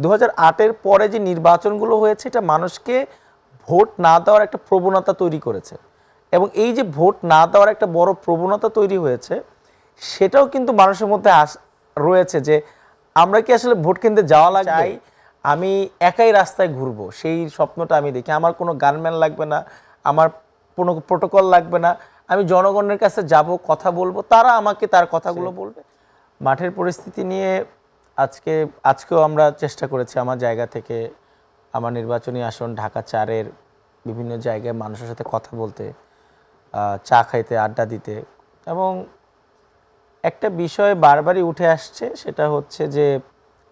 2008-এর পরে যে নির্বাচনগুলো হয়েছে এটা মানুষকে ভোট না দেওয়ার একটা প্রবণতা তৈরি করেছে, এবং এই যে ভোট না দেওয়ার একটা বড় প্রবণতা তৈরি হয়েছে সেটাও কিন্তু মানুষের মধ্যে রয়েছে যে আমরা কি আসলে ভোট কেন্দ্রে যাওয়া লাগবে, আমি একাই রাস্তায় ঘুরবো সেই স্বপ্নটা আমি দেখি। আমার কোনো গানম্যান লাগবে না, আমার কোনো প্রোটোকল লাগবে না, আমি জনগণের কাছে যাব, কথা বলবো, তারা আমাকে তার কথাগুলো বলবে। মাঠের পরিস্থিতি নিয়ে আজকেও আমরা চেষ্টা করেছি আমার জায়গা থেকে, আমার নির্বাচনী আসন ঢাকা 4-এর বিভিন্ন জায়গায় মানুষের সাথে কথা বলতে, চা খাইতে, আড্ডা দিতে, এবং একটা বিষয় বারবারই উঠে আসছে, সেটা হচ্ছে যে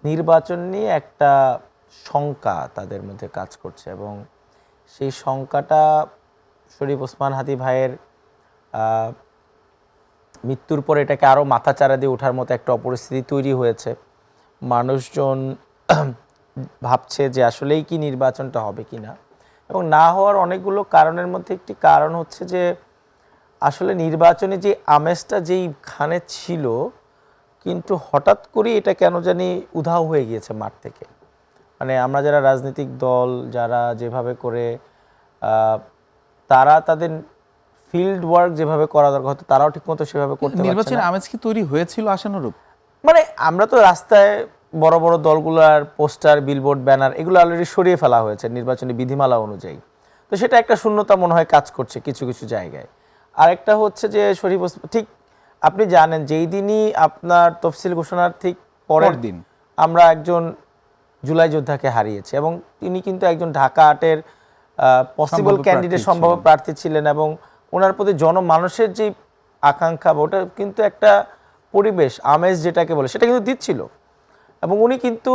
নির্বাচন নিয়ে একটা শঙ্কা তাদের মধ্যে কাজ করছে, এবং সেই শঙ্কাটা শরীফ ওসমান হাদি ভাইয়ের মৃত্যুর পরে এটাকে আরও মাথাচাড়া দিয়ে ওঠার মতো একটা অপরিস্থিতি তৈরি হয়েছে। মানুষজন ভাবছে যে আসলেই কি নির্বাচনটা হবে কি না, এবং না হওয়ার অনেকগুলো কারণের মধ্যে একটি কারণ হচ্ছে যে আসলে নির্বাচনে যে আমেজটা যেইখানে ছিল কিন্তু হঠাৎ করে এটা কেন জানি উধাও হয়ে গিয়েছে মাঠ থেকে। মানে আমরা যারা রাজনৈতিক দল যারা যেভাবে করে তারা তাদের ফিল্ড ওয়ার্ক যেভাবে করা দরকার হতো তারাও ঠিকমতো সেভাবে করতে পারছে না। নির্বাচনের আমেজ কি তৈরি হয়েছিল আশানুরূপ? মানে আমরা তো রাস্তায় বড় বড় দলগুলোর পোস্টার, বিলবোর্ড, ব্যানার এগুলো অলরেডি সরিয়ে ফেলা হয়েছে নির্বাচনী বিধিমালা অনুযায়ী, তো সেটা একটা শূন্যতা মনে হয় কাজ করছে কিছু কিছু জায়গায়। আরেকটা হচ্ছে যে শরীফ ঠিক আপনি জানেন যেই দিনই আপনার তফসিল ঘোষণার ঠিক পরের দিন আমরা একজন জুলাই যোদ্ধাকে হারিয়েছি, এবং তিনি কিন্তু একজন ঢাকা 8-এর পসিবল ক্যান্ডিডেট, সম্ভাব্য প্রার্থী ছিলেন, এবং ওনার প্রতি জনমানুষের যে আকাঙ্ক্ষা ওটা কিন্তু একটা পরিবেশ আমেজ যেটাকে বলে সেটা কিন্তু দিচ্ছিল, এবং উনি কিন্তু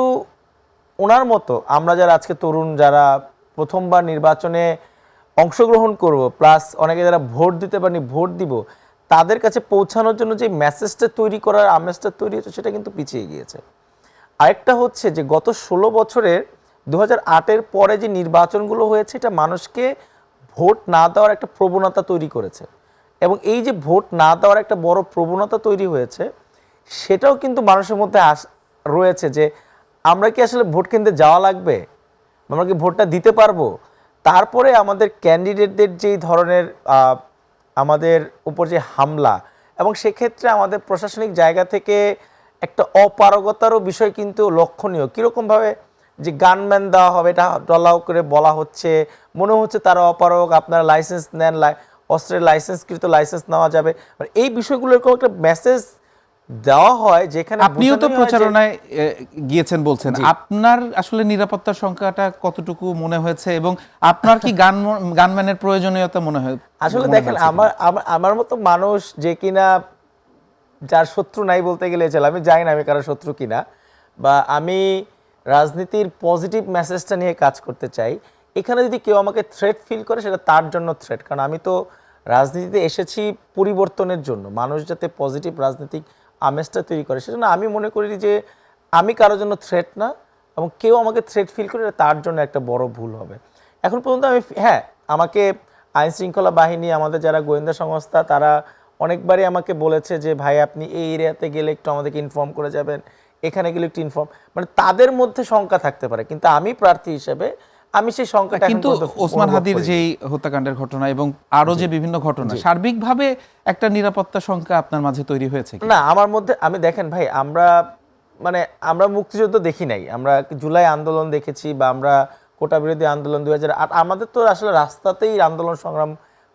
ওনার মতো আমরা যারা আজকে তরুণ যারা প্রথমবার নির্বাচনে অংশগ্রহণ করব, প্লাস অনেকে যারা ভোট দিতে পারেনি ভোট দিব, তাদের কাছে পৌঁছানোর জন্য যে মেসেজটা তৈরি করার আমেজটা তৈরি হচ্ছে সেটা কিন্তু পিছিয়ে গিয়েছে। আরেকটা হচ্ছে যে গত 16 বছরের 2008-এর পরে যে নির্বাচনগুলো হয়েছে এটা মানুষকে ভোট না দেওয়ার একটা প্রবণতা তৈরি করেছে, এবং এই যে ভোট না দেওয়ার একটা বড় প্রবণতা তৈরি হয়েছে সেটাও কিন্তু মানুষের মধ্যে রয়েছে যে আমরা কি আসলে ভোট কেন্দ্রে যাওয়া লাগবে, আমরা কি ভোটটা দিতে পারবো, তারপরে আমাদের ক্যান্ডিডেটদের যেই ধরনের আমাদের উপর যে হামলা, এবং সেক্ষেত্রে আমাদের প্রশাসনিক জায়গা থেকে একটা অপারগতারও বিষয় কিন্তু লক্ষণীয়। কীরকমভাবে যে গানম্যান দেওয়া হবে এটা ডলাও করে বলা হচ্ছে, মনে হচ্ছে তারা অপারগ, আপনারা লাইসেন্স নেন, অস্ত্রের লাইসেন্সকৃত লাইসেন্স নেওয়া যাবে, মানে এই বিষয়গুলো এরকম একটা মেসেজ দেওয়া হয় যেখানে আপনিও তো প্রচারণায় গিয়েছেন বলছেন, আপনার আসলে নিরাপত্তার সংখ্যাটা কতটুকু মনে হয়েছে, এবং আপনার কি গানম্যানের প্রয়োজনীয়তা মনে হয়? আসলে দেখেন আমার মতো মানুষ যে কিনা যার শত্রু নাই বলতে গেলে চলে, আমি জানি না আমি কারো শত্রু কিনা, বা আমি রাজনীতির পজিটিভ মেসেজটা নিয়ে কাজ করতে চাই। এখানে যদি কেউ আমাকে থ্রেট ফিল করে সেটা তার জন্য থ্রেট, কারণ আমি তো রাজনীতিতে এসেছি পরিবর্তনের জন্য, মানুষ যাতে পজিটিভ রাজনৈতিক আমেজটা তৈরি করে, সেজন্য আমি মনে করি যে আমি কারোর জন্য থ্রেট না, এবং কেউ আমাকে থ্রেট ফিল করে তার জন্য একটা বড় ভুল হবে। এখন পর্যন্ত আমি আমাকে আইন শৃঙ্খলা বাহিনী, আমাদের যারা গোয়েন্দা সংস্থা তারা অনেকবারই আমাকে বলেছে যে ভাই আপনি এই এরিয়াতে গেলে একটু আমাদেরকে ইনফর্ম করে যাবেন, এখানে গেলে একটু ইনফর্ম, মানে তাদের মধ্যে শঙ্কা থাকতে পারে, কিন্তু আমি প্রার্থী হিসেবে আমি সেই সংখ্যাটা, কিন্তু ওসমান হাদির যেই হত্যাকাণ্ডের ঘটনা এবং আরো যে বিভিন্ন ঘটনা, সার্বিকভাবে একটা নিরাপত্তা সংখ্যা আপনার মাঝে তৈরি হয়েছে না? আমার মধ্যে আমি দেখেন ভাই, আমরা মুক্তিযুদ্ধ দেখি নাই, আমরা জুলাই আন্দোলন দেখেছি, বা আমরা কোটা বিরোধী আন্দোলন 2008, আমাদের তো আসলে রাস্তাতেই আন্দোলন সংগ্রাম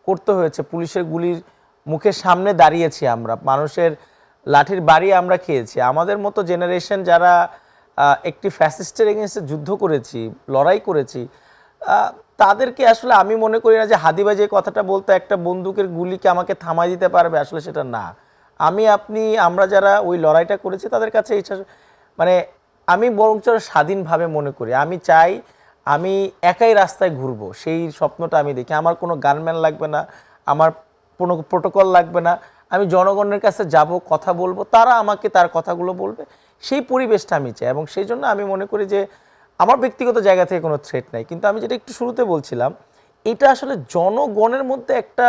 করতে হয়েছে, পুলিশের গুলির মুখের সামনে দাঁড়িয়েছি আমরা, মানুষের লাঠির বাড়ি আমরা খেয়েছি। আমাদের মতো জেনারেশন যারা একটি ফ্যাসিস্টের এগেইনস্টে যুদ্ধ করেছি, লড়াই করেছি, তাদেরকে আসলে আমি মনে করি না যে হাদিবা যে কথাটা বলতো একটা বন্দুকের গুলিকে আমাকে থামাই দিতে পারবে, আসলে সেটা না। আমরা যারা ওই লড়াইটা করেছি তাদের কাছে মানে আমি বরঞ্চ স্বাধীনভাবে মনে করি, আমি চাই আমি একাই রাস্তায় ঘুরবো সেই স্বপ্নটা আমি দেখি। আমার কোনো গানম্যান লাগবে না, আমার কোনো প্রোটোকল লাগবে না, আমি জনগণের কাছে যাব, কথা বলবো, তারা আমাকে তার কথাগুলো বলবে, সেই পরিবেশটা আমি চাই। এবং সেই জন্য আমি মনে করি যে আমার ব্যক্তিগত জায়গা থেকে কোনো থ্রেট নাই, কিন্তু আমি যেটা একটু শুরুতে বলছিলাম, এটা আসলে জনগণের মধ্যে একটা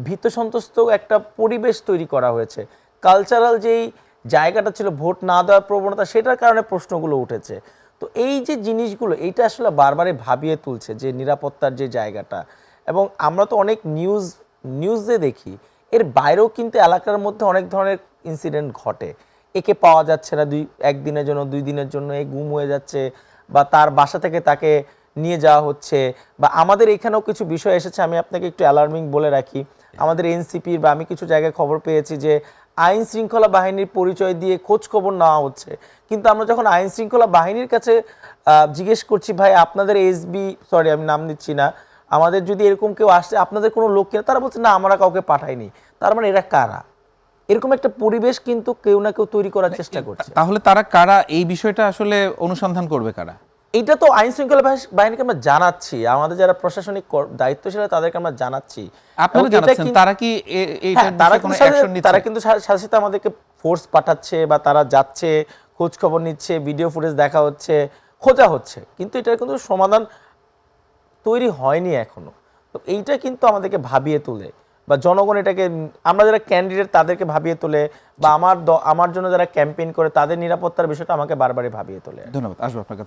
ভীত সন্ত্রস্ত একটা পরিবেশ তৈরি করা হয়েছে। কালচারাল যেই জায়গাটা ছিল ভোট না দেওয়ার প্রবণতা, সেটার কারণে প্রশ্নগুলো উঠেছে। তো এই যে জিনিসগুলো এইটা আসলে বারবারই ভাবিয়ে তুলছে যে নিরাপত্তার যে জায়গাটা। এবং আমরা তো অনেক নিউজে দেখি এর বাইরেও কিন্তু এলাকার মধ্যে অনেক ধরনের ইনসিডেন্ট ঘটে। একে পাওয়া যাচ্ছে না একদিনের জন্য 2 দিনের জন্য এ গুম হয়ে যাচ্ছে, বা তার বাসা থেকে তাকে নিয়ে যাওয়া হচ্ছে। বা আমাদের এখানেও কিছু বিষয় এসেছে, আমি আপনাকে একটু অ্যালার্মিং বলে রাখি। আমাদের এনসিপির বা আমি কিছু জায়গায় খবর পেয়েছি যে আইন শৃঙ্খলা বাহিনীর পরিচয় দিয়ে খোঁজ খবর নেওয়া হচ্ছে, কিন্তু আমরা যখন আইন শৃঙ্খলা বাহিনীর কাছে জিজ্ঞেস করছি ভাই আপনাদের সরি আমি নাম দিচ্ছি না, আমাদের যদি এরকম কেউ আসছে আপনাদের কোনো লোক কিনা, তারা বলছে না আমরা কাউকে পাঠাইনি। তার মানে এরা কারা? এরকম একটা পরিবেশ কিন্তু কেউ না কেউ তৈরি করার চেষ্টা করছে। তাহলে তারা কারা, এই বিষয়টা আসলে অনুসন্ধান করবে কারা? এইটা তো আইন শৃঙ্খলা বাহিনীকে আমরা জানাচ্ছি, আমাদের যারা প্রশাসনিক দায়িত্বশীল তাদেরকে আমরা জানাচ্ছি। আপনারা জানাচ্ছেন, তারা কি তারা কোনো অ্যাকশন নিচ্ছে? তারা কিন্তু সাথে সাথে আমাদেরকে ফোর্স পাঠাচ্ছে, বা তারা যাচ্ছে, খোঁজ খবর নিচ্ছে, ভিডিও ফুটেজ দেখা হচ্ছে, খোঁজা হচ্ছে, কিন্তু এটার কিন্তু সমাধান তৈরি হয়নি এখনো। তো এইটা কিন্তু আমাদেরকে ভাবিয়ে তোলে, বা জনগণ এটাকে, আমরা যারা ক্যান্ডিডেট তাদেরকে ভাবিয়ে তোলে, বা আমার জন্য যারা ক্যাম্পেইন করে তাদের নিরাপত্তার বিষয়টা আমাকে বারবারই ভাবিয়ে তোলে। ধন্যবাদ, আসবো আপনার কাছে।